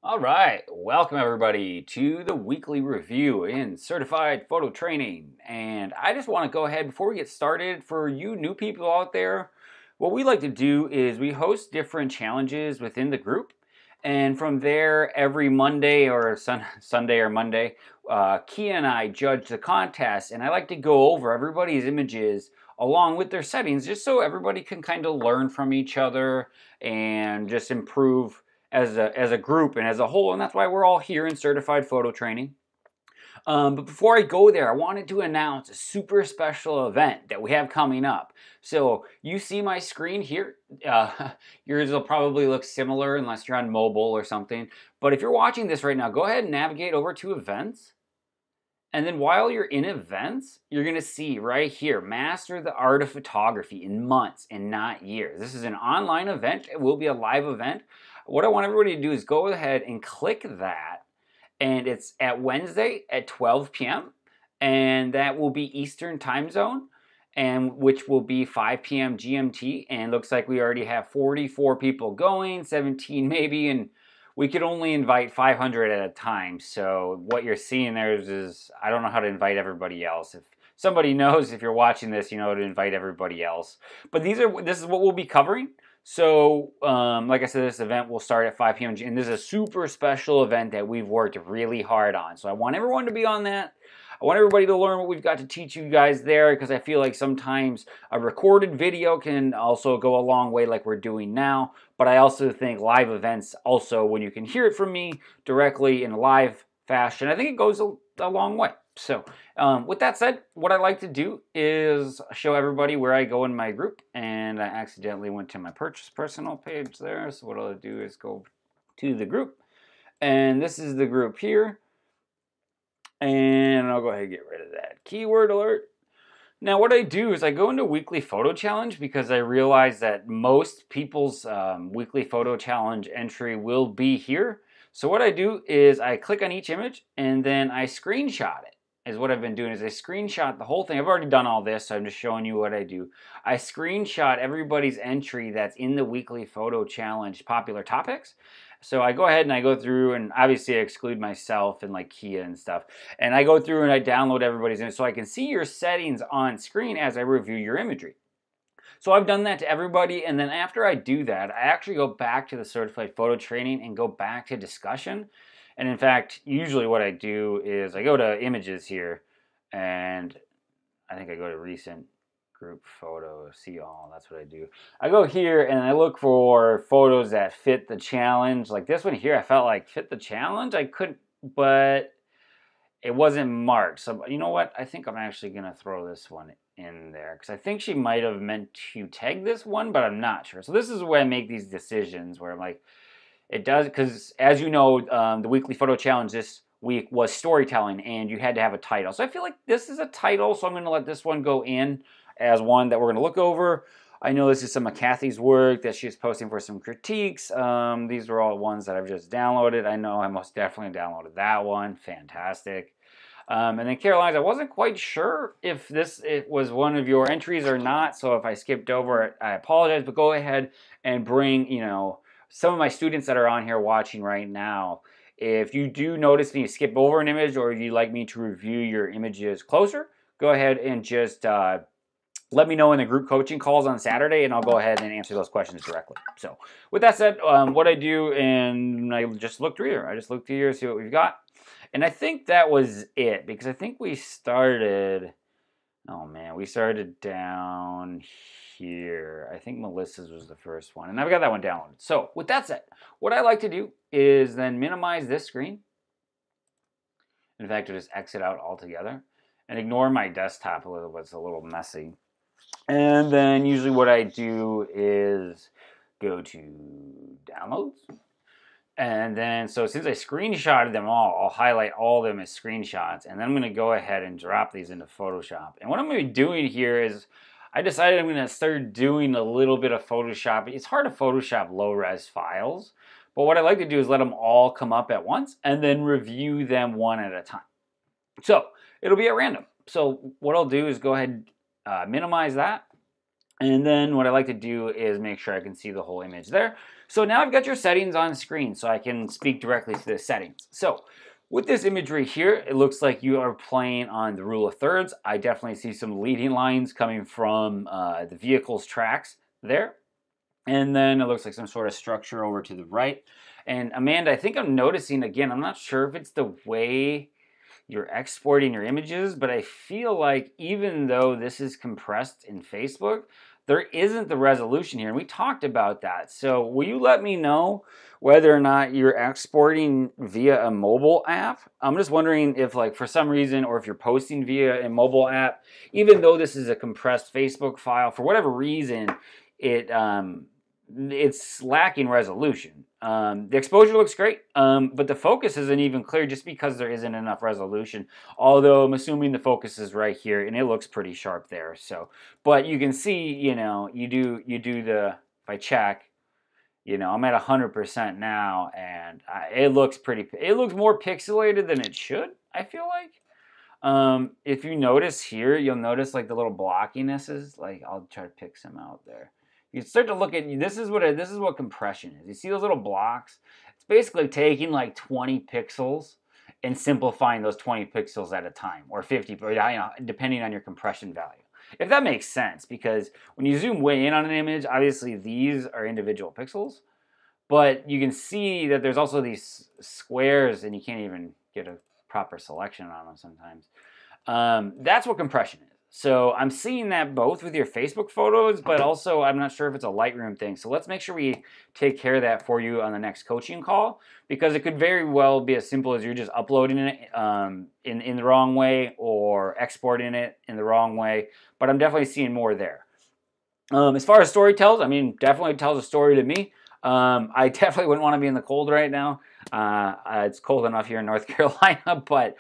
All right, welcome everybody to the weekly review in certified photo training. And I just want to go ahead before we get started, for you new people out there, what we like to do is we host different challenges within the group. And from there, every Monday or Sunday or Monday, Kia and I judge the contest. And I like to go over everybody's images along with their settings just so everybody can kind of learn from each other and just improve as a group and as a whole, and that's why we're all here in certified photo training. But before I go there, I wanted to announce a super special event that we have coming up. So you see my screen here. Yours will probably look similar unless you're on mobile or something. But if you're watching this right now, go ahead and navigate over to events. And then while you're in events, you're going to see right here, Master the Art of Photography in months and not years. This is an online event. It will be a live event. What I want everybody to do is go ahead and click that. And it's at Wednesday at 12 p.m. And that will be Eastern time zone, and which will be 5 p.m. GMT. And looks like we already have 44 people going, 17 maybe, and we could only invite 500 at a time. So what you're seeing there is I don't know how to invite everybody else. If somebody knows, if you're watching this, you know to invite everybody else. But this is what we'll be covering. So, like I said, this event will start at 5 p.m. and this is a super special event that we've worked really hard on. So I want everyone to be on that. I want everybody to learn what we've got to teach you guys there, because I feel like sometimes a recorded video can also go a long way like we're doing now. But I also think live events also, when you can hear it from me directly in a live fashion, I think it goes a long way. So with that said, what I like to do is show everybody where I go in my group, and I accidentally went to my purchase personal page there. So what I'll do is go to the group, and this is the group here, and I'll go ahead and get rid of that keyword alert. Now what I do is I go into weekly photo challenge because I realize that most people's weekly photo challenge entry will be here. So what I do is I click on each image and then I screenshot it. Is what I've been doing is I screenshot the whole thing. I've already done all this, so I'm just showing you what I do. I screenshot everybody's entry that's in the weekly photo challenge popular topics. So I go ahead and I go through, and obviously I exclude myself and like Kia and stuff. And I go through and I download everybody's image so I can see your settings on screen as I review your imagery. So I've done that to everybody, and then after I do that, I actually go back to the certified photo training and go back to discussion. And in fact, usually what I do is I go to images here, and I think I go to recent group photos, see all, that's what I do. I go here and I look for photos that fit the challenge. Like this one here, I felt like fit the challenge. I couldn't, but it wasn't marked. So you know what? I think I'm actually going to throw this one in there because I think she might have meant to tag this one, but I'm not sure. So this is where I make these decisions where I'm like, it does, because as you know, the weekly photo challenge this week was storytelling, and you had to have a title. So I feel like this is a title, so I'm going to let this one go in as one that we're going to look over. I know this is some of Kathy's work that she's posting for some critiques. These are all ones that I've just downloaded. I know I most definitely downloaded that one. Fantastic. And then Caroline, I wasn't quite sure if it was one of your entries or not, so if I skipped over it, I apologize, but go ahead and bring, some of my students that are on here watching right now. If you do notice me skip over an image, or if you'd like me to review your images closer, go ahead and just let me know in the group coaching calls on Saturday, and I'll go ahead and answer those questions directly. So with that said, what I do, and I just look through here. I just look through here, see what we've got. And I think that was it, because I think we started, oh man, we started down here. I think Melissa's was the first one, and I've got that one downloaded. So with that said, what I like to do is then minimize this screen. In fact, I just exit out altogether and ignore my desktop a little bit. It's a little messy. And then usually what I do is go to downloads. And then, so since I screenshotted them all, I'll highlight all of them as screenshots. And then I'm going to go ahead and drop these into Photoshop. And what I'm going to be doing here is I decided I'm going to start doing a little bit of Photoshop. It's hard to Photoshop low-res files. But what I like to do is let them all come up at once and then review them one at a time. So it'll be at random. So what I'll do is go ahead and minimize that. And then what I like to do is make sure I can see the whole image there. So now I've got your settings on screen so I can speak directly to the settings. So with this imagery here, it looks like you are playing on the rule of thirds. I definitely see some leading lines coming from the vehicle's tracks there. And then it looks like some sort of structure over to the right. And Amanda, I think I'm noticing again, I'm not sure if it's the way you're exporting your images, but I feel like even though this is compressed in Facebook, there isn't the resolution here. And we talked about that. So will you let me know whether or not you're exporting via a mobile app? I'm just wondering if, like, for some reason, or if you're posting via a mobile app, even though this is a compressed Facebook file, for whatever reason, it's lacking resolution. The exposure looks great, but the focus isn't even clear just because there isn't enough resolution. Although I'm assuming the focus is right here, and it looks pretty sharp there. So, but you can see, you know, you do the, if I check, you know, I'm at 100% now, and it looks it looks more pixelated than it should, I feel like. If you notice here, you'll notice like the little blockinesses. Like, I'll try to pick some out there. You start to look at, this is what compression is. You see those little blocks? It's basically taking like 20 pixels and simplifying those 20 pixels at a time, or 50, or, you know, depending on your compression value. If that makes sense, because when you zoom way in on an image, obviously these are individual pixels, but you can see that there's also these squares, and you can't even get a proper selection on them sometimes. That's what compression is. So I'm seeing that both with your Facebook photos, but also I'm not sure if it's a Lightroom thing. So let's make sure we take care of that for you on the next coaching call, because it could very well be as simple as you're just uploading it in the wrong way, or exporting it in the wrong way. But I'm definitely seeing more there. As far as story tells, I mean, definitely tells a story to me. I definitely wouldn't want to be in the cold right now. It's cold enough here in North Carolina, but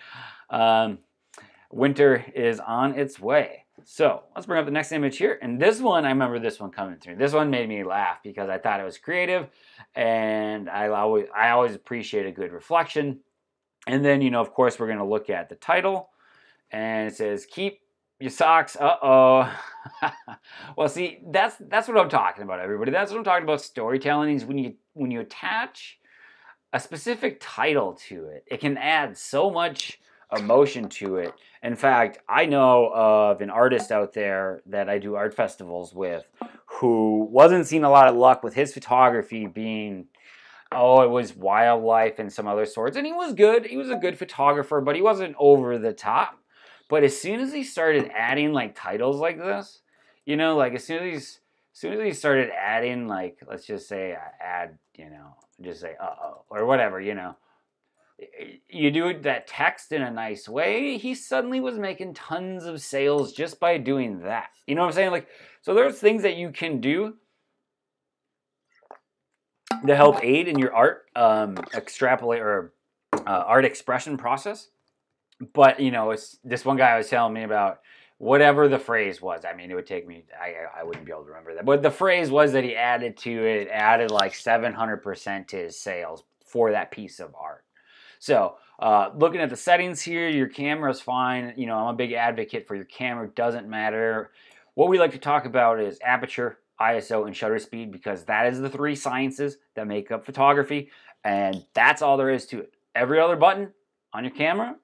winter is on its way. So let's bring up the next image here. And this one, I remember this one coming through. This one made me laugh because I thought it was creative, and I always appreciate a good reflection. And then, you know, of course, we're going to look at the title, and it says, "Keep your socks." Uh-oh. Well, see, that's what I'm talking about, everybody. That's what I'm talking about. Storytelling is when you attach a specific title to it, it can add so much emotion to it. In fact, I know of an artist out there that I do art festivals with who wasn't seeing a lot of luck with his photography being, oh, it was wildlife and some other sorts. And he was good. He was a good photographer, but he wasn't over the top. But as soon as he started adding like titles like this, you know, like as soon as he started adding, like, let's just say add, you know, just say uh-oh or whatever, you know, you do that text in a nice way, he suddenly was making tons of sales just by doing that. You know what I'm saying? Like, so there's things that you can do to help aid in your art extrapolate or art expression process. But, you know, it's this one guy was telling me about whatever the phrase was. I mean, it would take me, I wouldn't be able to remember that. But the phrase was that he added like 700% to his sales for that piece of art. So looking at the settings here, your camera is fine. You know, I'm a big advocate for your camera. Doesn't matter. What we like to talk about is aperture, ISO, and shutter speed, because that is the three sciences that make up photography. And that's all there is to it. Every other button on your camera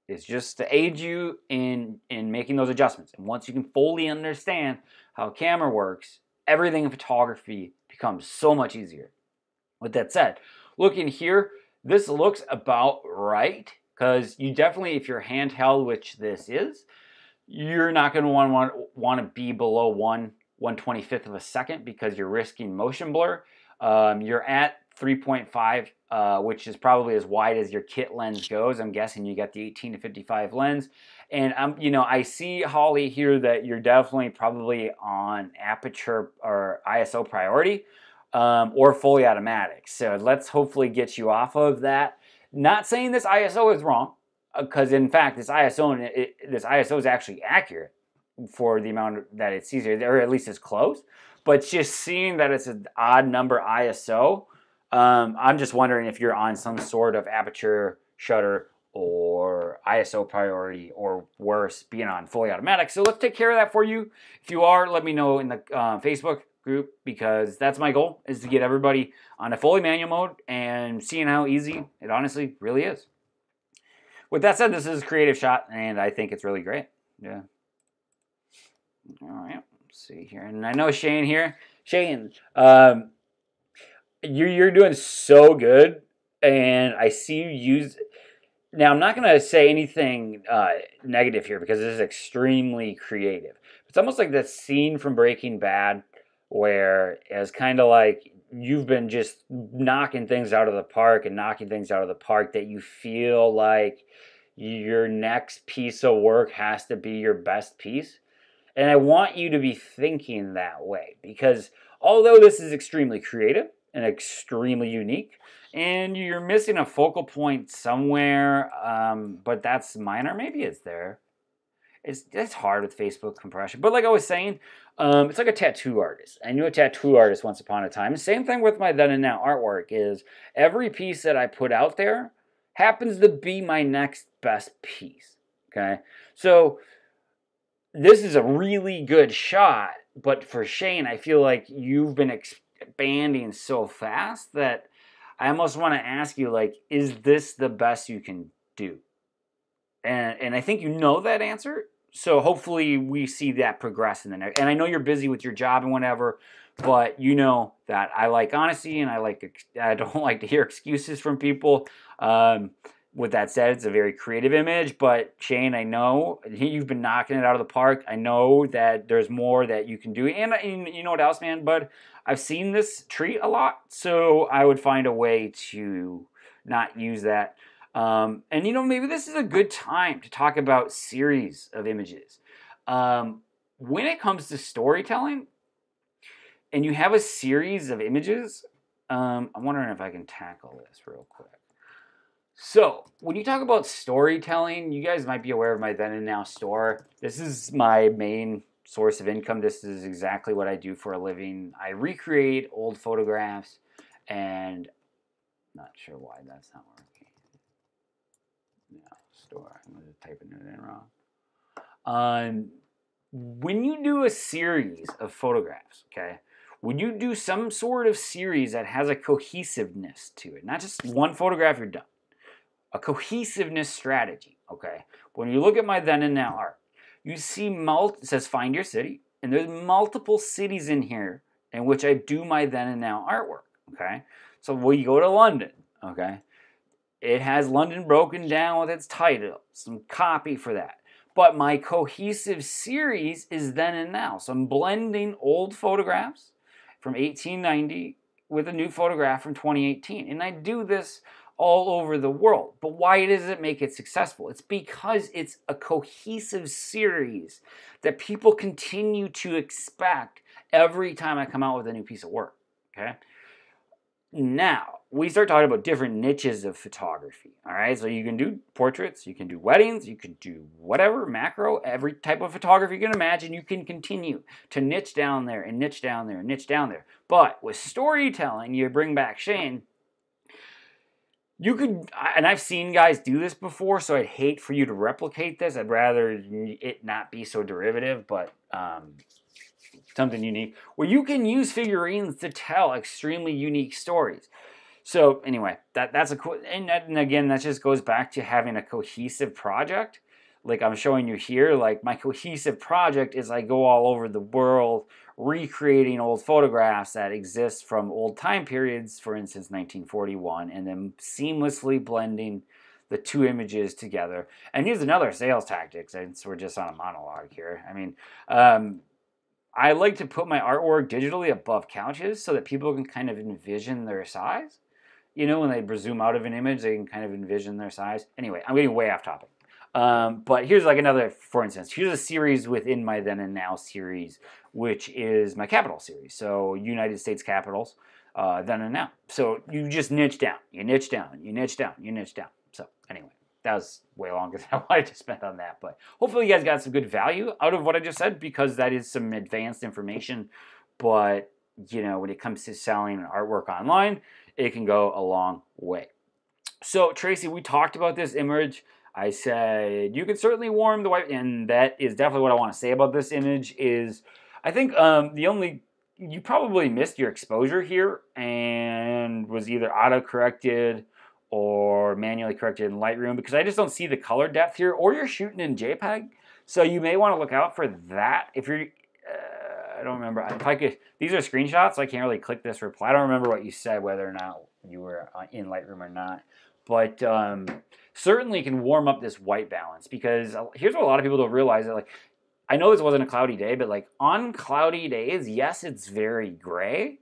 is just to aid you in making those adjustments. And once you can fully understand how a camera works, everything in photography becomes so much easier. With that said, looking here, this looks about right, because you definitely, if you're handheld, which this is, you're not going to want to be below 1/125th of a second, because you're risking motion blur. You're at 3.5, which is probably as wide as your kit lens goes. I'm guessing you got the 18-55 lens. And you know, I see, Holly, here that you're definitely probably on aperture or ISO priority. Or fully automatic. So let's hopefully get you off of that. Not saying this ISO is wrong, because in fact this ISO is actually accurate for the amount that it sees here, or at least it's close. But just seeing that it's an odd number ISO, I'm just wondering if you're on some sort of aperture, shutter, or ISO priority, or worse, being on fully automatic. So let's take care of that for you. If you are, let me know in the Facebook group, because that's my goal, is to get everybody on a fully manual mode and seeing how easy it honestly really is. With that said, this is a creative shot, and I think it's really great. Yeah. All right. Let's see here. And I know Shane here. Shane, you're doing so good, and I see you use. Now, I'm not going to say anything negative here because this is extremely creative. It's almost like that scene from Breaking Bad where it's kind of like you've been just knocking things out of the park and knocking things out of the park that you feel like your next piece of work has to be your best piece. And I want you to be thinking that way, because although this is extremely creative and extremely unique, and you're missing a focal point somewhere, but that's minor. Maybe it's there. It's hard with Facebook compression. But like I was saying, it's like a tattoo artist. I knew a tattoo artist once upon a time. Same thing with my then and now artwork is every piece that I put out there happens to be my next best piece. Okay? So this is a really good shot, but for Shane, I feel like you've been expanding so fast that I almost want to ask you, like, is this the best you can do? And I think you know that answer. So hopefully we see that progress in the next. And I know you're busy with your job and whatever, but you know that I like honesty, and I don't like to hear excuses from people. With that said, it's a very creative image, but Shane, I know you've been knocking it out of the park. I know that there's more that you can do. And you know what else, man, bud? I've seen this tree a lot, so I would find a way to not use that. And you know, maybe this is a good time to talk about series of images. When it comes to storytelling, and you have a series of images, I'm wondering if I can tackle this real quick. So, when you talk about storytelling, you guys might be aware of my then and now store. This is my main source of income. This is exactly what I do for a living. I recreate old photographs, and not sure why that's not working. No, store. I'm going to type it in wrong. When you do a series of photographs, okay, when you do some sort of series that has a cohesiveness to it, not just one photograph, you're done. A cohesiveness strategy, okay? When you look at my then and now art, you see it says find your city, and there's multiple cities in here in which I do my then and now artwork, okay? So we go to London, okay? It has London broken down with its title, some copy for that. But my cohesive series is then and now. So I'm blending old photographs from 1890 with a new photograph from 2018. And I do this all over the world. But why does it make it successful? It's because it's a cohesive series that people continue to expect every time I come out with a new piece of work, okay? Now, we start talking about different niches of photography, all right? So you can do portraits, you can do weddings, you can do whatever, macro, every type of photography you can imagine. You can continue to niche down there and niche down there and niche down there. But with storytelling, you bring back Shane, you could, and I've seen guys do this before, so I'd hate for you to replicate this. I'd rather it not be so derivative, but something unique, where you can use figurines to tell extremely unique stories. So anyway, that's a cool, and again, that just goes back to having a cohesive project. Like I'm showing you here, like my cohesive project is I go all over the world recreating old photographs that exist from old time periods, for instance 1941, and then seamlessly blending the two images together. And here's another sales tactic, since we're just on a monologue here. I mean, I like to put my artwork digitally above couches so that people can kind of envision their size. You know, when they zoom out of an image, they can kind of envision their size. Anyway, I'm getting way off topic. But here's like another, for instance, here's a series within my then and now series, which is my capital series. So United States capitals, then and now. So you just niche down, you niche down, you niche down, you niche down. So anyway, that was way longer than I wanted to spend on that. But hopefully you guys got some good value out of what I just said, because that is some advanced information. But, you know, when it comes to selling artwork online, it can go a long way. So Tracy, we talked about this image. I said you can certainly warm the white, and that is definitely what I want to say about this image. Is I think the only you probably missed your exposure here and was either auto corrected or manually corrected in Lightroom, because I just don't see the color depth here, or you're shooting in JPEG. So you may want to look out for that. If you're, I don't remember if I could. These are screenshots, so I can't really click this reply. I don't remember what you said, whether or not you were in Lightroom or not. But certainly can warm up this white balance, because here's what a lot of people don't realize. That, like, I know this wasn't a cloudy day, but like on cloudy days, yes, it's very gray,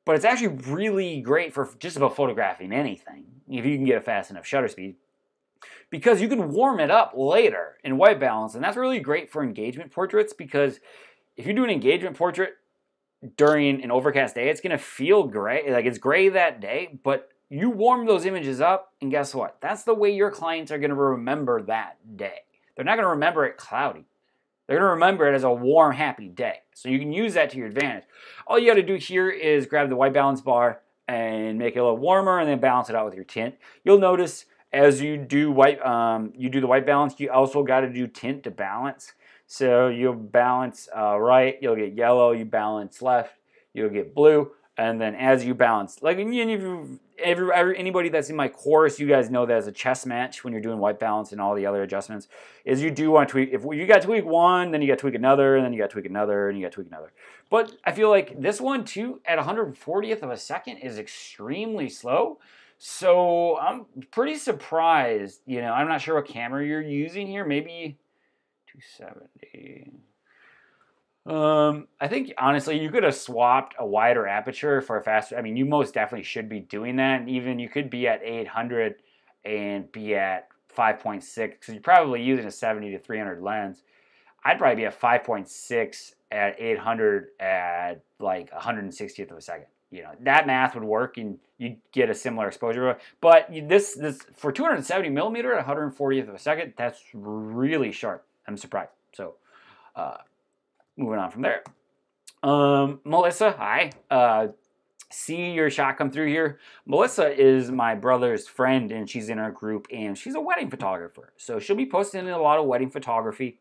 but it's actually really great for just about photographing anything if you can get a fast enough shutter speed, because you can warm it up later in white balance, and that's really great for engagement portraits, because if you do an engagement portrait during an overcast day, it's going to feel gray, like it's gray that day, but you warm those images up, and guess what? That's the way your clients are going to remember that day. They're not going to remember it cloudy. They're going to remember it as a warm, happy day. So you can use that to your advantage. All you got to do here is grab the white balance bar and make it a little warmer, and then balance it out with your tint. You'll notice as you do the white balance, you also got to do tint to balance. So you'll balance right, you'll get yellow. You balance left, you'll get blue. And then as you balance, like anybody that's in my course, you guys know that as a chess match when you're doing white balance and all the other adjustments, is you do want to tweak. If you got to tweak one, then you got to tweak another, and then you got to tweak another, and you got to tweak another. But I feel like this one too, at 140th of a second, is extremely slow. So I'm pretty surprised. You know, I'm not sure what camera you're using here. Maybe 270. I think honestly you could have swapped a wider aperture for a faster. I mean, you most definitely should be doing that. And even you could be at 800 and be at 5.6, because you're probably using a 70 to 300 lens. I'd probably be at 5.6 at 800 at like 160th of a second. You know, that math would work, and you'd get a similar exposure. But this for 270 millimeter at 140th of a second, that's really sharp. I'm surprised. So. Moving on from there. Melissa, hi. See your shot come through here. Melissa is my brother's friend, and she's in our group, and she's a wedding photographer. So she'll be posting a lot of wedding photography.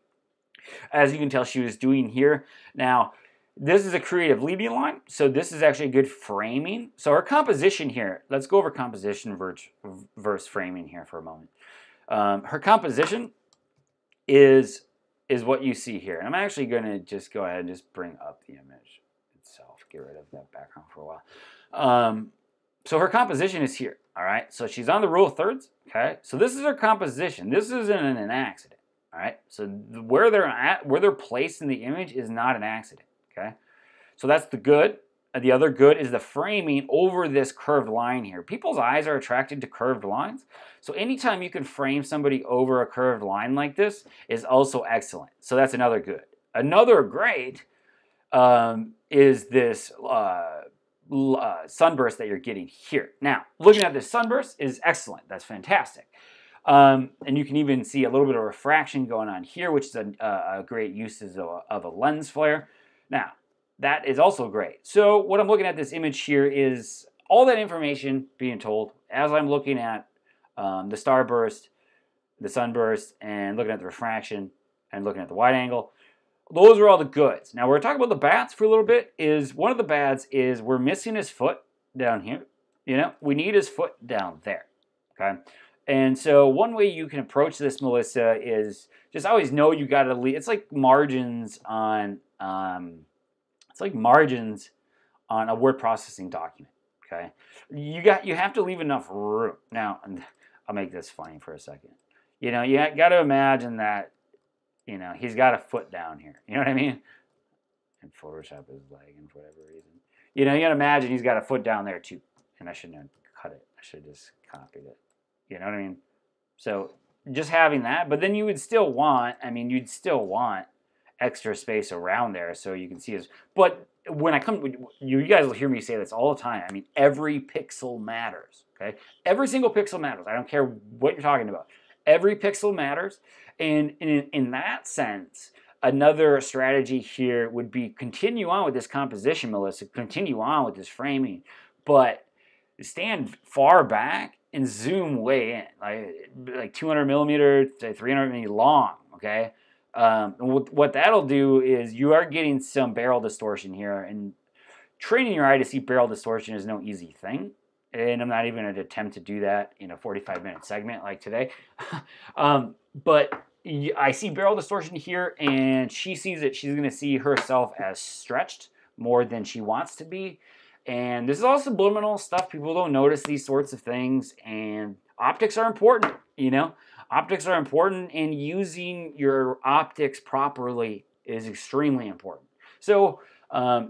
As you can tell, she was doing here. Now, this is a creative leading line, so this is actually good framing. So her composition here, let's go over composition versus framing here for a moment. Her composition is what you see here. And I'm actually going to just go ahead and just bring up the image itself, get rid of that background for a while. So her composition is here, all right? So she's on the rule of thirds, okay? So this is her composition. This isn't an accident, all right? So where they're placed in the image is not an accident, okay? So that's the good. The other good is the framing over this curved line here. People's eyes are attracted to curved lines. So anytime you can frame somebody over a curved line like this is also excellent. So that's another good. Another great is this sunburst that you're getting here. Now, looking at this sunburst is excellent. That's fantastic. And you can even see a little bit of refraction going on here, which is a great use of a lens flare. Now, that is also great. So what I'm looking at this image here is all that information being told as I'm looking at the starburst, the sunburst, and looking at the refraction, and looking at the wide angle. Those are all the goods. Now we're talking about the bads for a little bit. One of the bads is we're missing his foot down here. You know, we need his foot down there. Okay. And so one way you can approach this, Melissa, is just always know you got to leave. It's like margins on a word processing document. Okay, you have to leave enough room. Now, I'll make this funny for a second. You know, you got to imagine that, you know, he's got a foot down here. You know what I mean? And Photoshop is lagging for whatever reason. You know, you got to imagine he's got a foot down there too. And I shouldn't have cut it. I should have just copied it. You know what I mean? So just having that, but then you would still want, you'd still want extra space around there so you can see his. But when I come, you guys will hear me say this all the time. I mean, every pixel matters. Okay, every single pixel matters. I don't care what you're talking about. Every pixel matters, and in that sense, another strategy here would be continue on with this composition, Melissa. Continue on with this framing, but stand far back and zoom way in, like 200 millimeter to 300 millimeter long, okay? What that'll do is you are getting some barrel distortion here, and training your eye to see barrel distortion is no easy thing. And I'm not even going to attempt to do that in a 45-minute segment like today. But I see barrel distortion here, and she sees it. She's going to see herself as stretched more than she wants to be. And this is all subliminal stuff. People don't notice these sorts of things, and optics are important, you know? Optics are important, and using your optics properly is extremely important. So,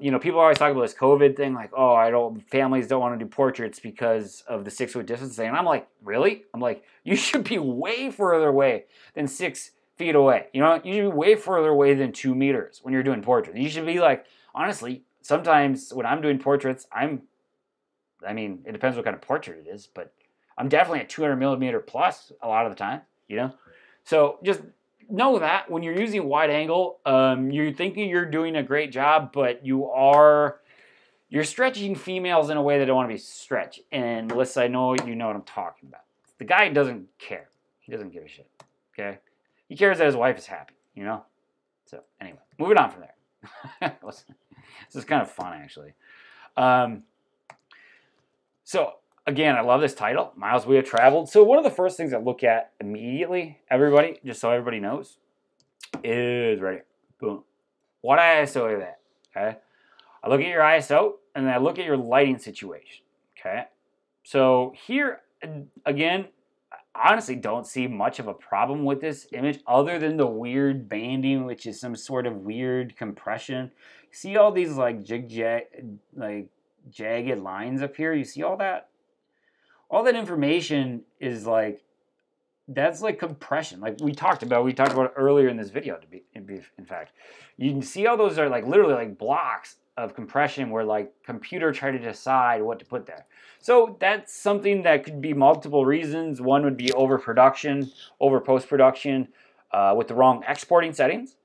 you know, people always talk about this COVID thing, like, oh, families don't want to do portraits because of the 6 foot distancing. And I'm like, really? I'm like, you should be way further away than 6 feet away. You know, you should be way further away than 2 meters when you're doing portraits. You should be like, honestly, sometimes when I'm doing portraits, I mean, it depends what kind of portrait it is, but I'm definitely at 200 millimeter plus a lot of the time, you know? So just know that when you're using wide angle, you're thinking you're doing a great job, but you're stretching females in a way that don't want to be stretched. And Melissa, I know you know what I'm talking about. The guy doesn't care. He doesn't give a shit, okay? He cares that his wife is happy, you know? So anyway, moving on from there. This is kind of fun, actually. So again, I love this title, Miles We Have Traveled. So one of the first things I look at immediately, everybody, just so everybody knows, is right here. Boom. What ISO is that? Okay. I look at your ISO, and then I look at your lighting situation. Okay. So here, again, I honestly don't see much of a problem with this image other than the weird banding, which is some sort of weird compression. See all these like jagged lines up here? You see all that? All that information is like, that's like compression. Like we talked about it earlier in this video, in fact. You can see all those are like literally like blocks of compression where like computer try to decide what to put there. So that's something that could be multiple reasons. One would be overproduction, over post-production with the wrong exporting settings.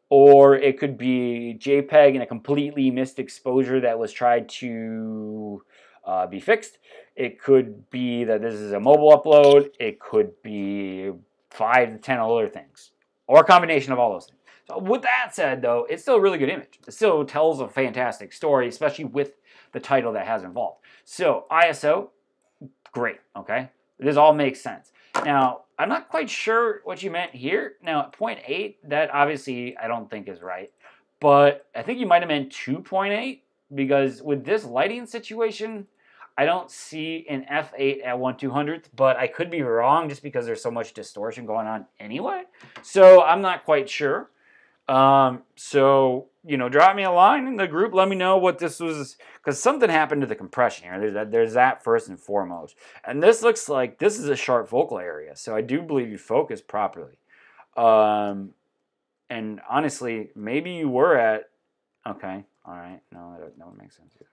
Or it could be JPEG and a completely missed exposure that was tried to be fixed. It could be that this is a mobile upload. It could be 5 to 10 other things, or a combination of all those things. So with that said, though, it's still a really good image. It still tells a fantastic story, especially with the title that has involved. So ISO, great, okay? This all makes sense. Now, I'm not quite sure what you meant here. Now, at 0.8, that obviously I don't think is right. But I think you might have meant 2.8, because with this lighting situation, I don't see an f8 at 1/200th, but I could be wrong just because there's so much distortion going on anyway. So I'm not quite sure. So, you know, drop me a line in the group. Let me know what this was, because something happened to the compression here. There's that first and foremost. And this looks like this is a sharp focal area. So I do believe you focused properly. And honestly, maybe you were at, okay, all right. No, that would make sense either.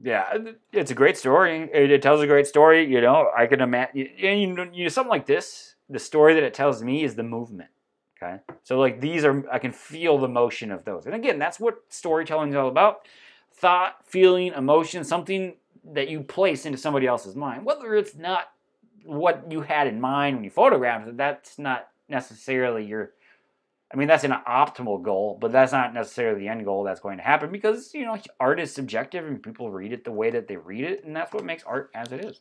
Yeah, it's a great story. It tells a great story. You know, I can imagine, and you know, something like this, the story that it tells me is the movement. Okay, so like these are, I can feel the motion of those. And again, that's what storytelling is all about. Thought, feeling, emotion, something that you place into somebody else's mind. Whether it's not what you had in mind when you photographed it, that's not necessarily your, I mean, that's an optimal goal, but that's not necessarily the end goal that's going to happen, because, you know, art is subjective and people read it the way that they read it, and that's what makes art as it is.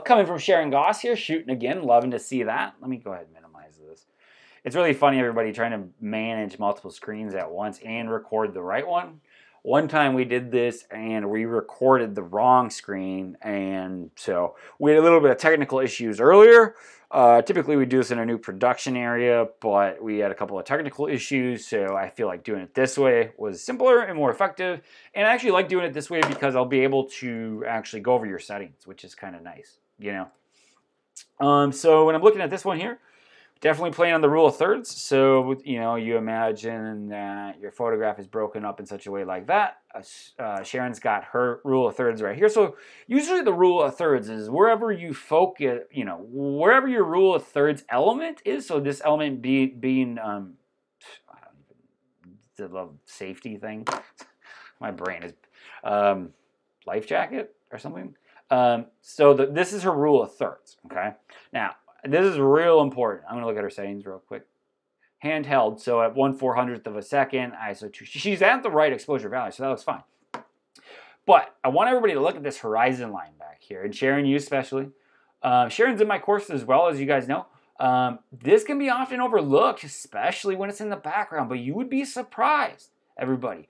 Coming from Sharon Goss here, shooting again, loving to see that. Let me go ahead and minimize this. It's really funny, everybody, trying to manage multiple screens at once and record the right one. One time we did this and we recorded the wrong screen, and so we had a little bit of technical issues earlier. Typically we do this in a new production area, but we had a couple of technical issues, so I feel like doing it this way was simpler and more effective. And I actually like doing it this way because I'll be able to actually go over your settings, which is kind of nice, you know. So when I'm looking at this one here, definitely playing on the rule of thirds. So, you know, you imagine that your photograph is broken up in such a way like that. Sharon's got her rule of thirds right here. So usually the rule of thirds is wherever you focus, you know, wherever your rule of thirds element is. So this element being, I don't even, the safety thing. My brain is, life jacket or something. This is her rule of thirds, okay? Now, this is real important. I'm going to look at her settings real quick. Handheld, so at 1/400th of a second, ISO 2. She's at the right exposure value, so that looks fine. But I want everybody to look at this horizon line back here, and Sharon, you especially. Sharon's in my course as well, as you guys know. This can be often overlooked, especially when it's in the background, but you would be surprised, everybody.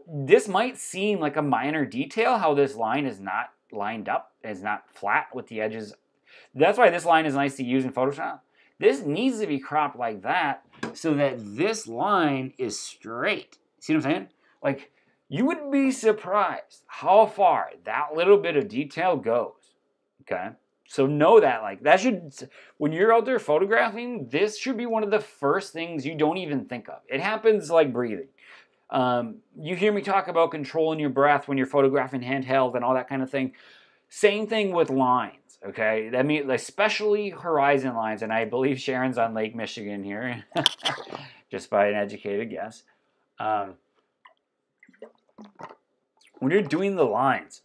This might seem like a minor detail, how this line is not lined up, is not flat with the edges. That's why this line is nice to use in Photoshop. This needs to be cropped like that so that this line is straight. See what I'm saying? Like, you would be surprised how far that little bit of detail goes, okay? So know that, like, that should, when you're out there photographing, this should be one of the first things you don't even think of. It happens like breathing. You hear me talk about controlling your breath when you're photographing handheld and all that kind of thing. Same thing with lines, okay? I mean, especially horizon lines, and I believe Sharon's on Lake Michigan here, just by an educated guess. When you're doing the lines,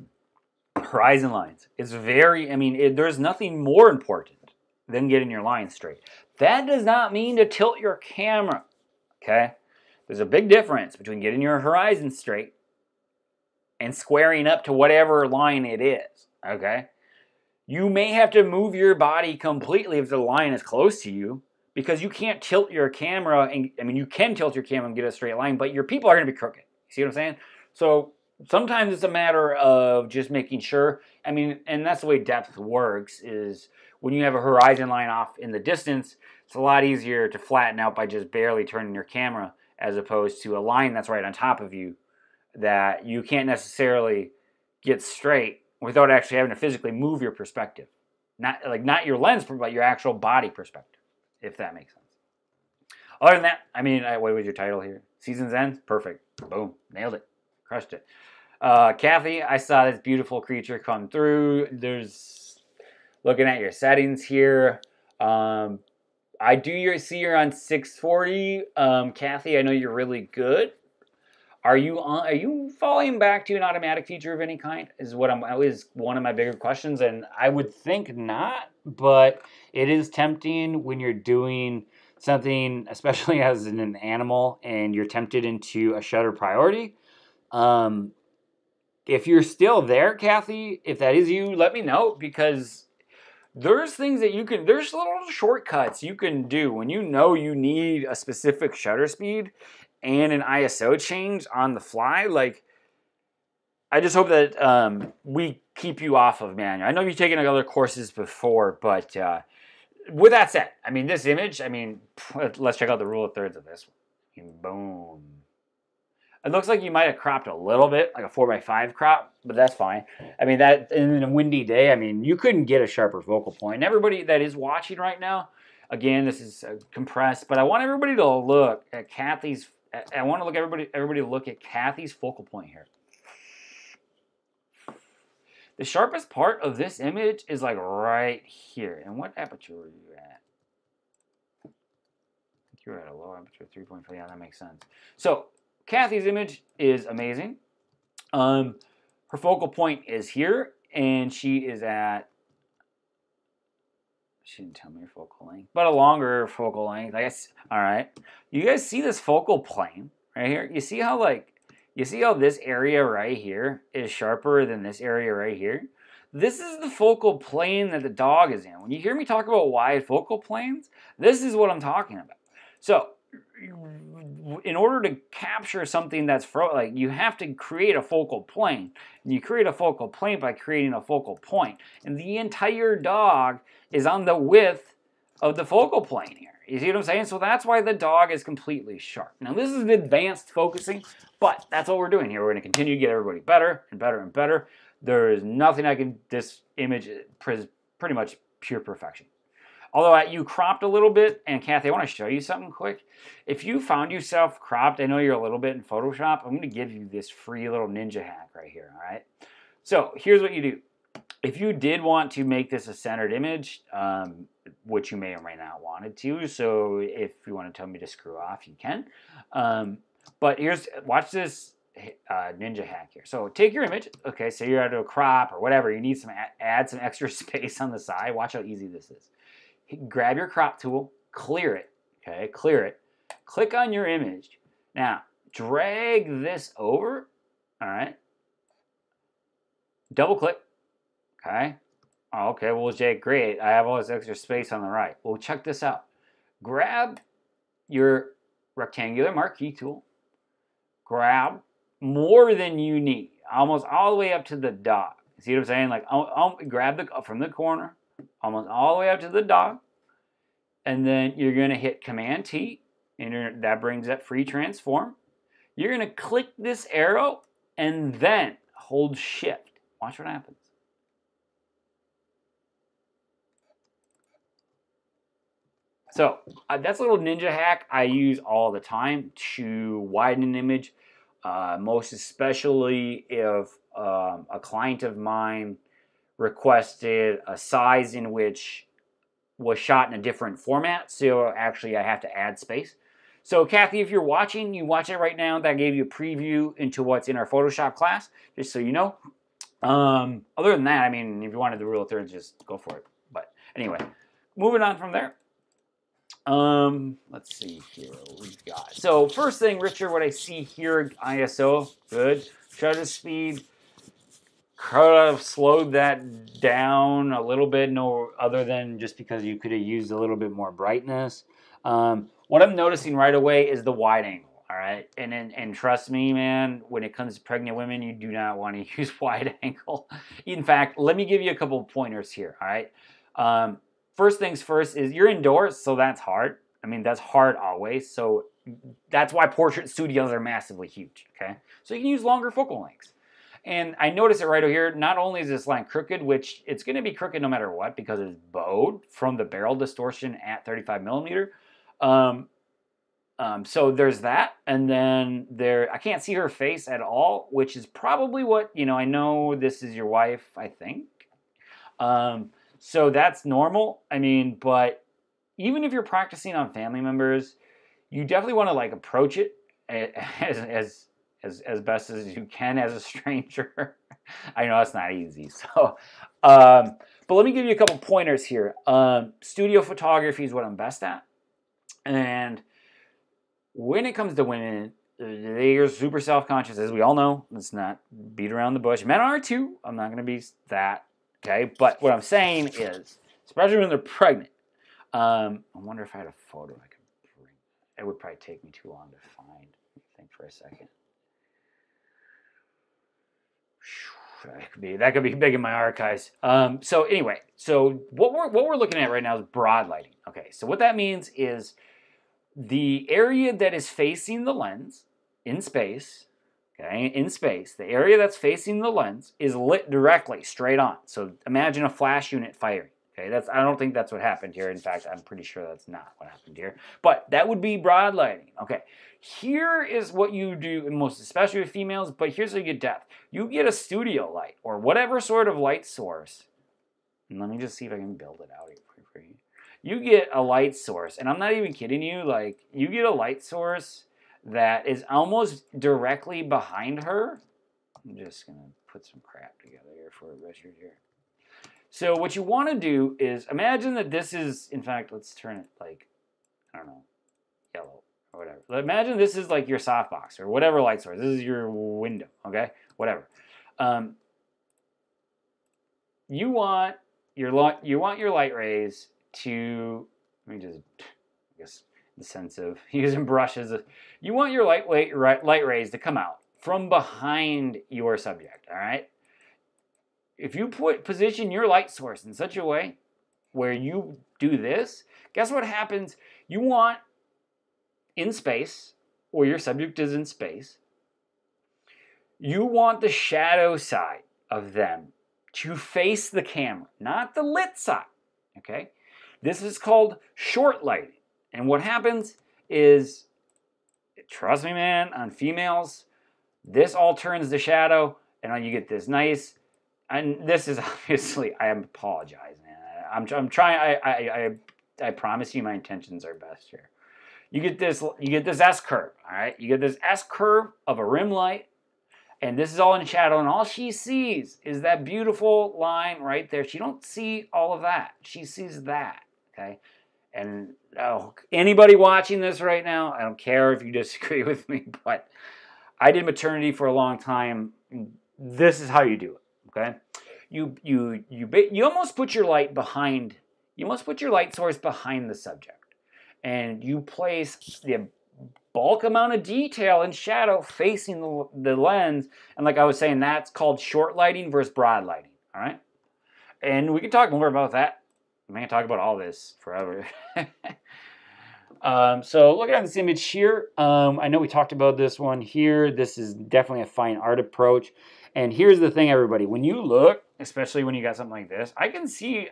horizon lines, it's very, there's nothing more important than getting your lines straight. That does not mean to tilt your camera, okay? There's a big difference between getting your horizon straight and squaring up to whatever line it is, okay? You may have to move your body completely if the line is close to you, because you can't tilt your camera, and you can tilt your camera and get a straight line, but your people are going to be crooked. See what I'm saying? So sometimes it's a matter of just making sure, and that's the way depth works, is when you have a horizon line off in the distance, it's a lot easier to flatten out by just barely turning your camera, as opposed to a line that's right on top of you that you can't necessarily get straight without actually having to physically move your perspective. Not your lens, but your actual body perspective, if that makes sense. Other than that, what was your title here? Season's End? Perfect. Boom. Nailed it. Crushed it. Kathy, I saw this beautiful creature come through. Looking at your settings here. I do see you're on 640. Kathy, I know you're really good. Are you falling back to an automatic feature of any kind? Is one of my bigger questions, and I would think not, but it is tempting when you're doing something, especially as an animal, and you're tempted into a shutter priority. If you're still there, Kathy, if that is you, let me know, because there's things that there's little shortcuts you can do when you know you need a specific shutter speed and an ISO change on the fly. Like, I just hope that we keep you off of manual. I know you've taken other courses before, but with that said, this image, let's check out the rule of thirds of this one. Boom. It looks like you might have cropped a little bit, like a 4x5 crop, but that's fine. That in a windy day, you couldn't get a sharper focal point. And everybody that is watching right now, again, this is compressed, but I want everybody to look at Kathy's. I want to everybody to look at Kathy's focal point here. The sharpest part of this image is like right here. And what aperture were you at? I think you were at a low aperture, 3.5. Yeah, that makes sense. So Kathy's image is amazing. Her focal point is here, and she is at, she didn't tell me her focal length, but a longer focal length, I guess. All right. You guys see this focal plane right here? You see how this area right here is sharper than this area right here? This is the focal plane that the dog is in. When you hear me talk about wide focal planes, this is what I'm talking about. So in order to capture something that's you have to create a focal plane. And you create a focal plane by creating a focal point. And the entire dog is on the width of the focal plane here. You see what I'm saying? So that's why the dog is completely sharp. Now this is advanced focusing, but that's what we're doing here. We're going to continue to get everybody better and better and better. There is nothing this image is pretty much pure perfection. Although you cropped a little bit, and Kathy, I want to show you something quick. If you found yourself cropped, I know you're a little bit in Photoshop, I'm going to give you this free little ninja hack right here, all right? So here's what you do. If you did want to make this a centered image, which you may or may not wanted to, so if you want to tell me to screw off, you can. But watch this ninja hack here. So take your image. Okay, say you're out of a crop or whatever. You need add some extra space on the side. Watch how easy this is. Grab your crop tool, clear it. Okay, clear it. Click on your image. Now, drag this over. All right. Double click. Okay. Oh, okay, well, Jake, great. I have all this extra space on the right. Well, check this out. Grab your rectangular marquee tool. Grab more than you need, almost all the way up to the dot. See what I'm saying? Like, grab from the corner, almost all the way up to the dot, and then you're going to hit Command T, and that brings up free transform. You're going to click this arrow, and then hold Shift. Watch what happens. So that's a little ninja hack I use all the time to widen an image, most especially if a client of mine requested a size in which was shot in a different format. So actually I have to add space. So Kathy, if you're watching, you watch it right now. That gave you a preview into what's in our Photoshop class, just so you know. Other than that, I mean, if you wanted the rule of thirds, just go for it. But anyway, moving on from there. Let's see here what we've got. So first thing, Richard, what I see here, ISO, good. Shutter speed, could have slowed that down a little bit, no other than just because you could have used a little bit more brightness. What I'm noticing right away is the wide angle, all right? And trust me, man, when it comes to pregnant women, you do not want to use wide angle. In fact, let me give you a couple of pointers here, all right? First things first is you're indoors, so that's hard. I mean, that's hard always. So that's why portrait studios are massively huge, okay? So you can use longer focal lengths. And I notice it right over here. Not only is this line crooked, which it's going to be crooked no matter what because it's bowed from the barrel distortion at 35 millimeter. So there's that. And then I can't see her face at all, which is probably what, I know this is your wife, I think. So that's normal. I mean, but even if you're practicing on family members, you definitely want to like approach it as best as you can as a stranger. I know that's not easy. So, but let me give you a couple pointers here. Studio photography is what I'm best at. And when it comes to women, they are super self-conscious, as we all know. Let's not beat around the bush. Men are too. I'm not going to be that. Okay, but what I'm saying is, especially when they're pregnant, I wonder if I had a photo I could bring. It would probably take me too long to find. Think for a second. That could be big in my archives. So anyway, so what we're looking at right now is broad lighting. Okay, so what that means is the area that is facing the lens in space. Okay, in space, the area that's facing the lens is lit directly, straight on. So imagine a flash unit firing. Okay, I don't think that's what happened here. In fact, I'm pretty sure that's not what happened here. But that would be broad lighting. Okay, here is what you do, most especially with females, but here's how you get depth. You get a studio light or whatever sort of light source. And let me just see if I can build it out here for you. You get a light source, and I'm not even kidding you, like you get a light source that is almost directly behind her. I'm just going to put some crap together here for Richard here. So what you want to do is imagine that this is, in fact, let's turn it like, I don't know, yellow or whatever. Imagine this is like your softbox or whatever light source. This is your window, okay? Whatever. You want your light rays to, let me just, I guess, the sense of using brushes. You want your light rays to come out from behind your subject, all right? If you position your light source in such a way where you do this, guess what happens? You want in space, or your subject is in space, you want the shadow side of them to face the camera, not the lit side, okay? This is called short lighting. And what happens is, trust me, man, on females, this all turns to shadow, and you get this nice, and this is obviously, I apologize, man. I'm trying, I promise you my intentions are best here. You get this S curve, all right? You get this S curve of a rim light, And this is all in shadow, and all she sees is that beautiful line right there. She don't see all of that. She sees that, okay? And anybody watching this right now, I don't care if you disagree with me, but I did maternity for a long time. This is how you do it, okay? You almost put your light behind, you almost put your light source behind the subject. And you place the bulk amount of detail and shadow facing the lens. And like I was saying, that's called short lighting versus broad lighting, all right? And we can talk more about that. I'm going to talk about all this forever. So looking at this image here, I know we talked about this one here. This is definitely a fine art approach. And here's the thing, everybody. When you look, especially when you got something like this, I see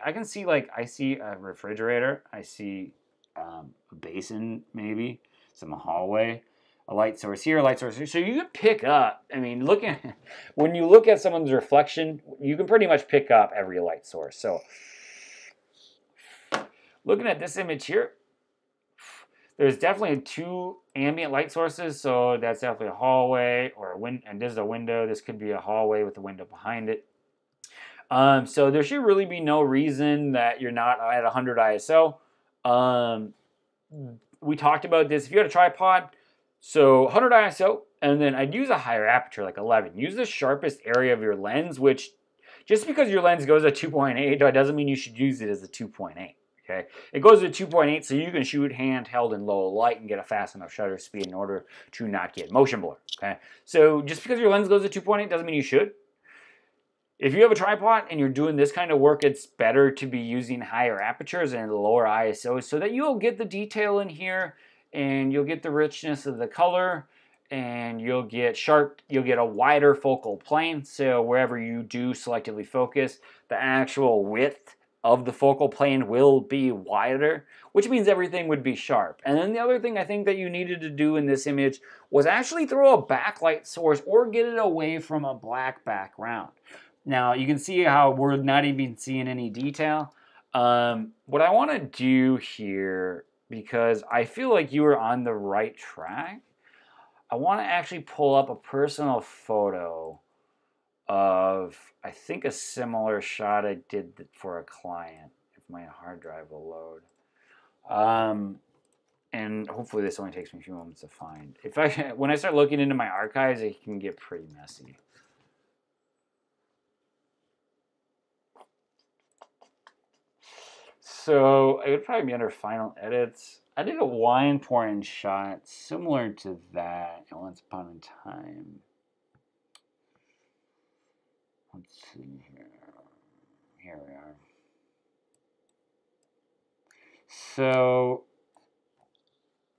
a refrigerator. I see a basin, maybe. Some hallway, a light source here, a light source here. So you can pick up, I mean, when you look at someone's reflection, you can pretty much pick up every light source. So looking at this image here, there's definitely 2 ambient light sources. So that's definitely a hallway or a window, and this is a window. This could be a hallway with a window behind it. So there should really be no reason that you're not at 100 ISO. We talked about this. If you had a tripod, so 100 ISO, and then I'd use a higher aperture, like 11. Use the sharpest area of your lens, which just because your lens goes at 2.8, that doesn't mean you should use it as a 2.8, okay? It goes at 2.8 so you can shoot handheld in low light and get a fast enough shutter speed in order to not get motion blur, okay? So just because your lens goes at 2.8 doesn't mean you should. If you have a tripod and you're doing this kind of work, it's better to be using higher apertures and lower ISOs so that you'll get the detail in here and you'll get the richness of the color and you'll get a wider focal plane. So wherever you do selectively focus, the actual width of the focal plane will be wider, which means everything would be sharp. And then the other thing I think that you needed to do in this image was actually throw a backlight source or get it away from a black background. Now, you can see how we're not even seeing any detail. What I want to do here, because I feel like you were on the right track, I want to actually pull up a personal photo of, I think, a similar shot I did for a client, if my hard drive will load. And hopefully this only takes me a few moments to find. When I start looking into my archives, it can get pretty messy. So it would probably be under final edits. I did a wine pouring shot similar to that once upon a time. Let's see here. Here we are. So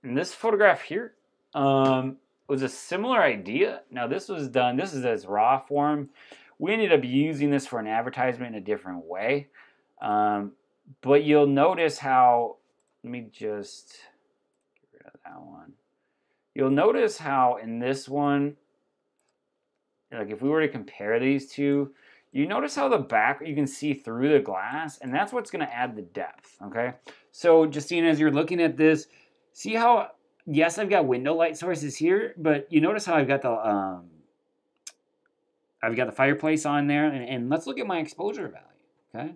in this photograph here was a similar idea. Now this was done, this is as raw form. We ended up using this for an advertisement in a different way. But you'll notice how, let me just get rid of that one. You'll notice how in this one, like if we were to compare these two, you notice how the back, you can see through the glass, and that's what's going to add the depth, okay? So Justine, as you're looking at this, see how, yes, I've got window light sources here, but you notice how I've got the fireplace on there, and let's look at my exposure value, okay?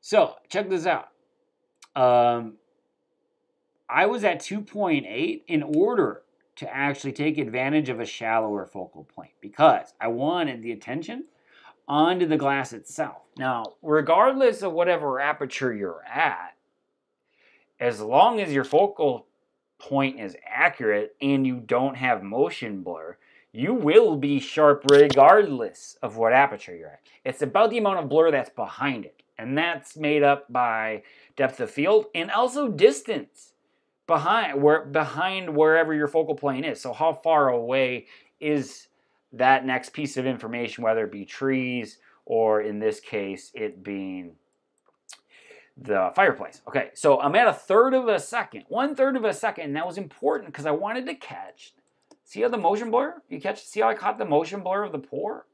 So, check this out. I was at 2.8 in order to actually take advantage of a shallower focal plane because I wanted the attention onto the glass itself. Now, regardless of whatever aperture you're at, as long as your focal point is accurate and you don't have motion blur, you will be sharp regardless of what aperture you're at. It's about the amount of blur that's behind it. And that's made up by depth of field and also distance behind wherever your focal plane is. So how far away is that next piece of information, whether it be trees or in this case, it being the fireplace. Okay, so I'm at 1/3 of a second, 1/3 of a second, and that was important because I wanted to catch, see how the motion blur? See how I caught the motion blur of the pour?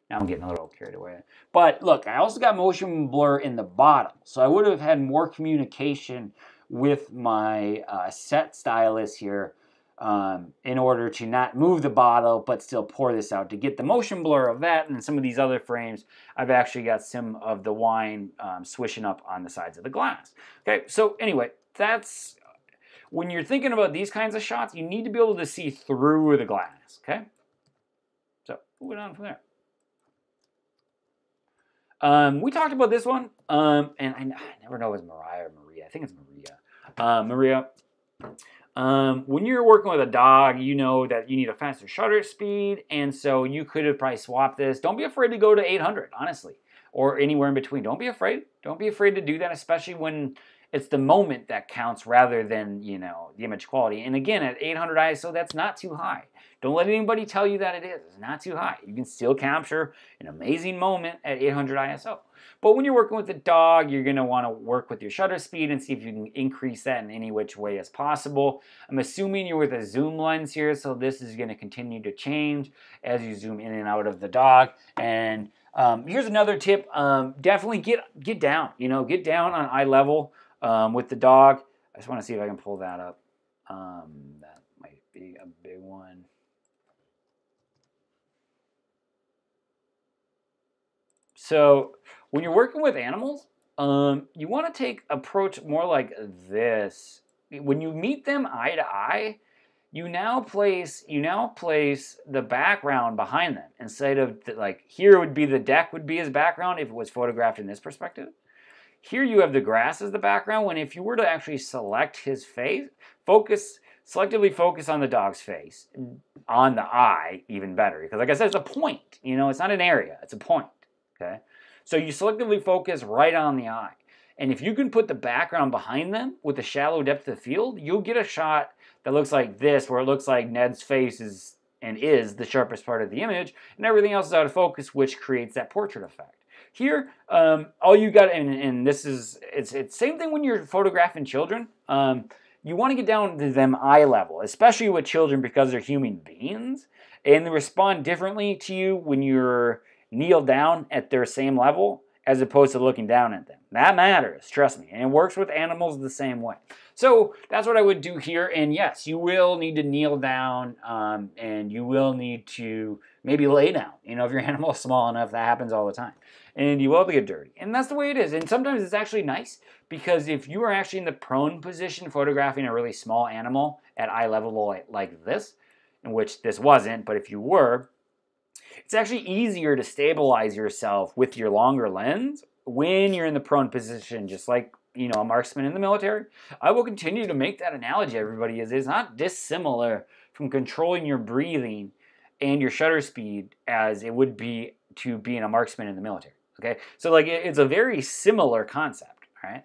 Now I'm getting a little carried away. But look, I also got motion blur in the bottom. So I would have had more communication with my set stylus here in order to not move the bottle but still pour this out. To get the motion blur of that and some of these other frames, I've actually got some of the wine swishing up on the sides of the glass. Okay, so anyway, that's when you're thinking about these kinds of shots, you need to be able to see through the glass. Okay, so moving on from there. We talked about this one, and I never know if it's Mariah or Maria. I think it's Maria. Maria. When you're working with a dog, you know that you need a faster shutter speed, and so you could have probably swapped this. Don't be afraid to go to 800, honestly, or anywhere in between. Don't be afraid. Don't be afraid to do that, especially when it's the moment that counts rather than, you know, the image quality. And again, at 800 ISO, that's not too high. Don't let anybody tell you that it is. It's not too high. You can still capture an amazing moment at 800 ISO. But when you're working with a dog, you're going to want to work with your shutter speed and see if you can increase that in any which way as possible. I'm assuming you're with a zoom lens here, so this is going to continue to change as you zoom in and out of the dog. And here's another tip. Definitely get down. You know, get down on eye level with the dog. I just want to see if I can pull that up. That might be a big one. So when you're working with animals, you want to approach more like this. When you meet them eye to eye, you now place the background behind them instead of like here would be the deck would be his background if it was photographed in this perspective. Here you have the grass as the background. When if you were to actually select his face, selectively focus on the dog's face, on the eye, even better. Because like I said, it's a point. You know, it's not an area. It's a point. Okay, so you selectively focus right on the eye. And if you can put the background behind them with a shallow depth of field, you'll get a shot that looks like this, where it looks like Ned's face is the sharpest part of the image, and everything else is out of focus, which creates that portrait effect. Here, all you got, and this is, it's same thing when you're photographing children. You want to get down to them eye level, especially with children because they're human beings, and they respond differently to you when you're kneel down at their same level as opposed to looking down at them. That matters, trust me. And it works with animals the same way. So that's what I would do here. And yes, you will need to kneel down and you will need to maybe lay down. You know, if your animal is small enough, that happens all the time. And you will get dirty. And that's the way it is. And sometimes it's actually nice because if you are actually in the prone position photographing a really small animal at eye level like this, in which this wasn't, but if you were, it's actually easier to stabilize yourself with your longer lens when you're in the prone position, just like, you know, a marksman in the military. I will continue to make that analogy, everybody. It's not dissimilar from controlling your breathing and your shutter speed as it would be to being a marksman in the military, okay? So, like, it's a very similar concept, all right?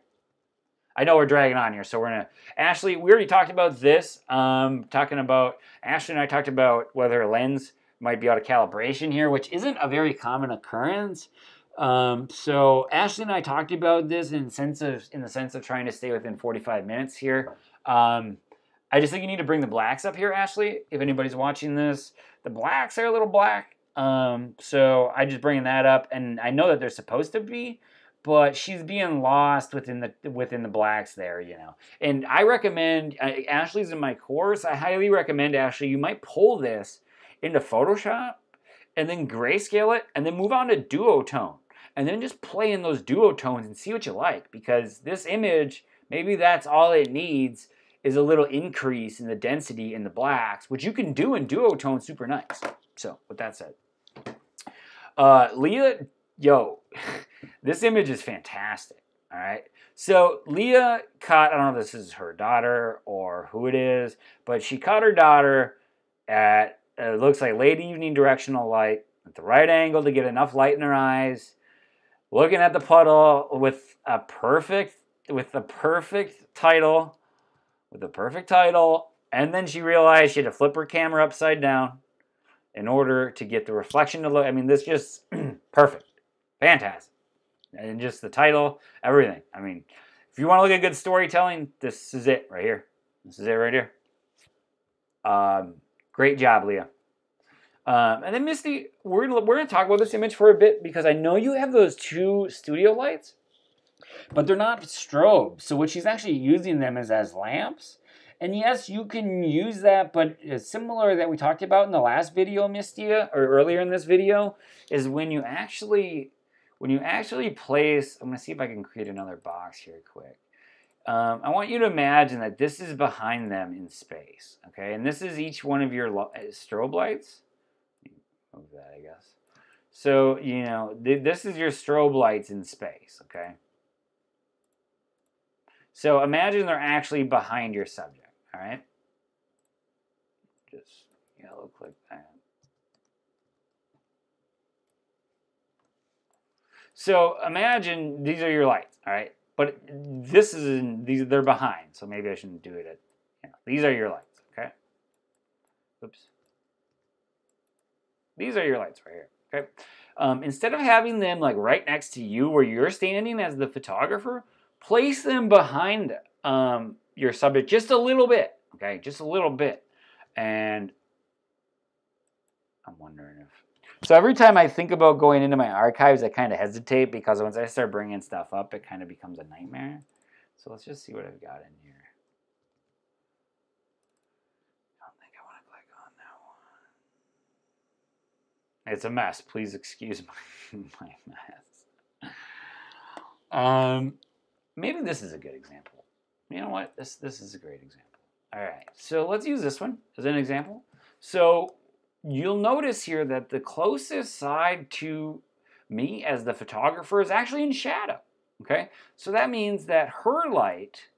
I know we're dragging on here, so we're going to... Ashley, we already talked about this. Ashley and I talked about whether a lens might be out of calibration here, which isn't a very common occurrence. So Ashley and I talked about this in the sense of trying to stay within 45 minutes here. I just think you need to bring the blacks up here, Ashley. If anybody's watching this, the blacks are a little black. So I just bringing that up, and I know that they're supposed to be, but she's being lost within the blacks there, you know. And I recommend Ashley's in my course. I highly recommend, Ashley, you might pull this into Photoshop and then grayscale it and then move on to duotone and then just play in those duotones and see what you like, because this image, maybe that's all it needs is a little increase in the density in the blacks, which you can do in duotone super nice. So with that said, Leah, this image is fantastic. All right. So Leah caught, I don't know if this is her daughter or who it is, but she caught her daughter at, it looks like late evening directional light at the right angle to get enough light in her eyes, looking at the puddle with the perfect title, and then she realized she had to flip her camera upside down in order to get the reflection to look. I mean, this just perfect, fantastic, and just the title, everything. I mean, if you want to look at good storytelling, this is it right here. This is it right here. Great job, Leah. And then Misty, we're gonna talk about this image for a bit because I know you have those two studio lights, but they're not strobe. So what she's actually using them is as lamps. And yes, you can use that, but similar that we talked about in the last video, Mistia, or earlier in this video, is when you actually place, I'm going to see if I can create another box here quick. I want you to imagine that this is behind them in space, okay? And this is each one of your strobe lights. Move that, I guess. So, you know, this is your strobe lights in space, okay? So imagine they're actually behind your subject, all right? Just yellow click that. So imagine these are your lights, all right? But this is they're behind, so maybe I shouldn't do it at, you know, these are your lights, okay? Oops. These are your lights right here, okay? Instead of having them like right next to you where you're standing as the photographer, place them behind your subject just a little bit, okay? Just a little bit. And I'm wondering if... So every time I think about going into my archives, I kind of hesitate because once I start bringing stuff up, it kind of becomes a nightmare. So let's just see what I've got in here. I don't think I want to click on that one. It's a mess. Please excuse my mess. Maybe this is a good example. You know what? This is a great example. All right. So let's use this one as an example. So you'll notice here that the closest side to me as the photographer is actually in shadow, okay? So that means that her light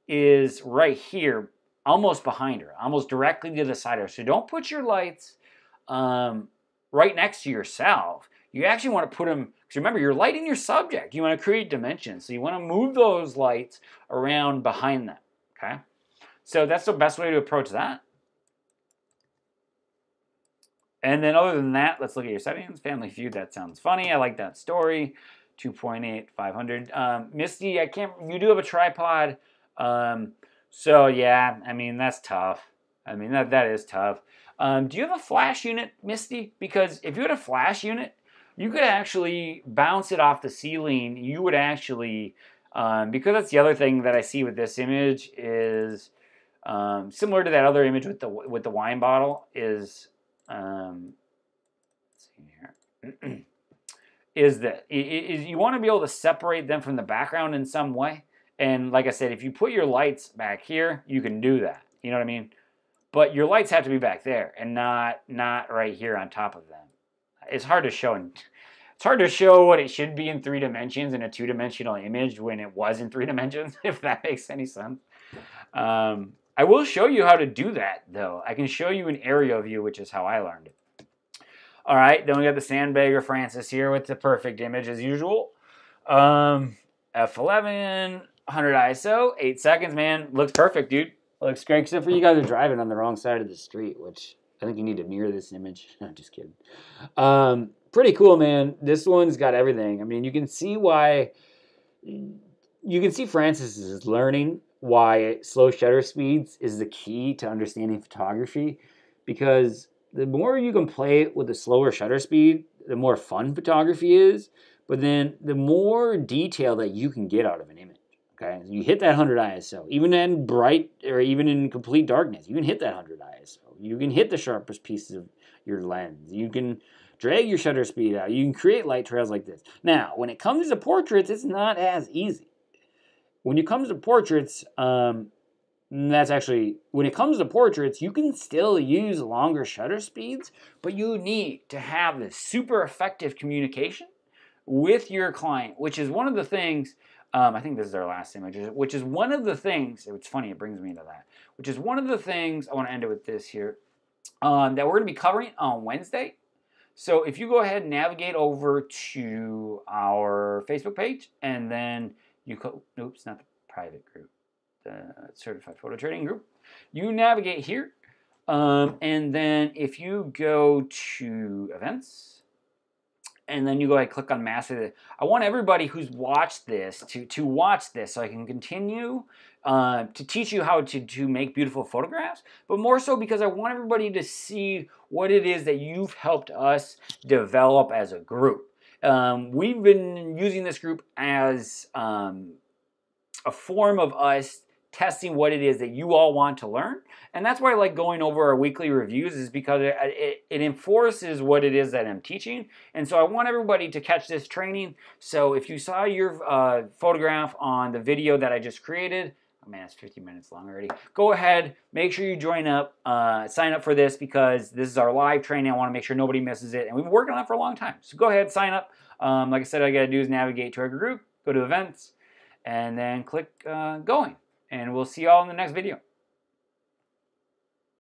is right here, almost behind her, almost directly to the side of her. So don't put your lights right next to yourself. You actually want to put them, because remember, you're lighting your subject. You want to create dimensions. So you want to move those lights around behind them, okay? So that's the best way to approach that. And then other than that, let's look at your settings. Family Feud, that sounds funny. I like that story. 2.8, 500. Misty, you do have a tripod. So yeah, I mean, that's tough. I mean, that is tough. Do you have a flash unit, Misty? Because if you had a flash unit, you could actually bounce it off the ceiling. You would actually, because that's the other thing that I see with this image is similar to that other image with the wine bottle is, let's see here, is that you want to be able to separate them from the background in some way. And like I said, if you put your lights back here, you can do that. You know what I mean? But your lights have to be back there and not right here on top of them. It's hard to show. It's hard to show what it should be in 3 dimensions in a 2-dimensional image when it was in 3 dimensions, if that makes any sense. I will show you how to do that, though. I can show you an aerial view, which is how I learned it. All right, then we got the Sandbagger Francis here with the perfect image as usual. F11, 100 ISO, 8 seconds, man. Looks perfect, dude. Looks great, except for you guys are driving on the wrong side of the street, which I think you need to mirror this image. I'm just kidding. Pretty cool, man. This one's got everything. I mean, you can see why... You can see Francis is learning why slow shutter speeds is the key to understanding photography, because the more you can play with a slower shutter speed, the more fun photography is, but then the more detail that you can get out of an image, okay? You hit that 100 ISO, even in bright or even in complete darkness, you can hit that 100 ISO. You can hit the sharpest pieces of your lens. You can drag your shutter speed out. You can create light trails like this. Now, when it comes to portraits, it's not as easy. When it comes to portraits, when it comes to portraits, you can still use longer shutter speeds, but you need to have this super effective communication with your client, which is one of the things, I think this is our last image, which is one of the things, it's funny, it brings me to that, which is one of the things, I want to end it with this here, that we're going to be covering on Wednesday. So if you go ahead and navigate over to our Facebook page, and then you go, oops, not the private group, the Certified Photo Trading Group. You navigate here, and then if you go to events, and then you go ahead and click on Master. I want everybody who's watched this to watch this so I can continue to teach you how to make beautiful photographs, but more so because I want everybody to see what it is that you've helped us develop as a group. We've been using this group as a form of us testing what it is that you all want to learn. And that's why I like going over our weekly reviews, is because it enforces what it is that I'm teaching. And so I want everybody to catch this training. So if you saw your photograph on the video that I just created, oh man, it's 50 minutes long already. Go ahead, make sure you join up, sign up for this, because this is our live training. I want to make sure nobody misses it. And we've been working on it for a long time. So go ahead, sign up. Like I said, all you got to do is navigate to our group, go to events, and then click going. And we'll see you all in the next video.